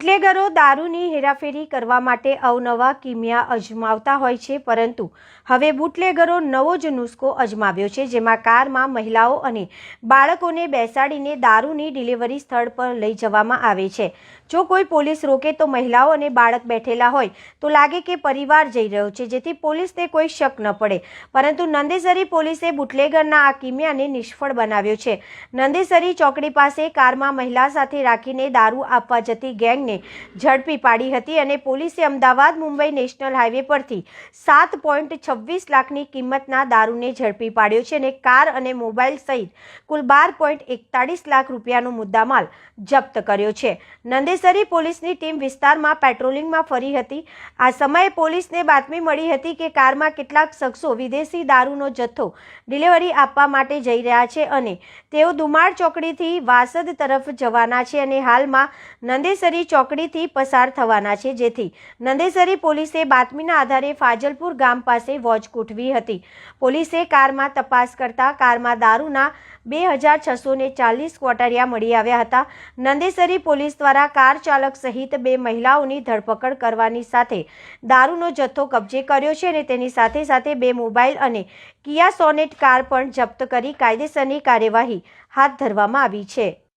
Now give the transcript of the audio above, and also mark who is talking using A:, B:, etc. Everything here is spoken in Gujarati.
A: બુટલેગરો દારૂની હેરાફેરી કરવા માટે અવનવા કિમિયા અજમાવતા હોય છે, પરંતુ હવે બુટલેગરો નવો જ નુસ્ખો અજમાવ્યો છે, જેમાં કારમાં મહિલાઓ અને બાળકોને બેસાડીને દારૂની ડિલિવરી સ્થળ પર લઈ જવામાં આવે છે। જો કોઈ પોલીસ રોકે તો મહિલાઓ અને બાળક બેઠેલા હોય તો લાગે કે પરિવાર જઈ રહ્યો છે, જેથી પોલીસને કોઈ શક ન પડે, પરંતુ નંદેસરી પોલીસે બુટલેગરના આ કિમિયાને નિષ્ફળ બનાવ્યો છે। નંદેસરી ચોકડી પાસે કારમાં મહિલા સાથે રાખીને દારૂ આપવા જતી ગેંગને ઝડપી પાડી હતી અને પોલીસે અમદાવાદ મુંબઈ નેશનલ હાઈવે પરથી 7.26 લાખની કિંમતના દારૂને ઝડપી પાડ્યો છે અને કાર અને મોબાઈલ સહિત કુલ 12.41 લાખ રૂપિયાનો મુદ્દામાલ જપ્ત કર્યો છે। નંદેસરી પોલીસની ટીમ વિસ્તારમાં પેટ્રોલિંગમાં ફરી હતી। આ સમયે પોલીસને બાતમી મળી હતી કે કારમાં કેટલાક શખ્સો વિદેશી દારૂનો જથ્થો ડિલિવરી આપવા માટે જઈ રહ્યા છે અને તેઓ દુમાળ ચોકડીથી વાસદ તરફ જવાના છે અને હાલમાં નંદેસરી ચોકડીથી પસાર થવાના છે, જેથી નંદેસરી પોલીસે બાતમીના આધારે ફાજલપુર ગામ પાસે વોચ ગોઠવી હતી। પોલીસે કારમાં તપાસ કરતા કારમાં દારૂના 2640 ક્વોટરિયા મળી આવ્યા હતા। નંદેસરી પોલીસ દ્વારા કાર ચાલક સહિત 2 મહિલાઓની ધરપકડ કરવાની સાથે દારૂનો જથ્થો કબજે કર્યો છે અને તેની સાથે સાથે 2 મોબાઈલ અને કિયા સોનેટ કાર પણ જપ્ત કરી કાયદેસરની કાર્યવાહી હાથ ધરવામાં આવી છે।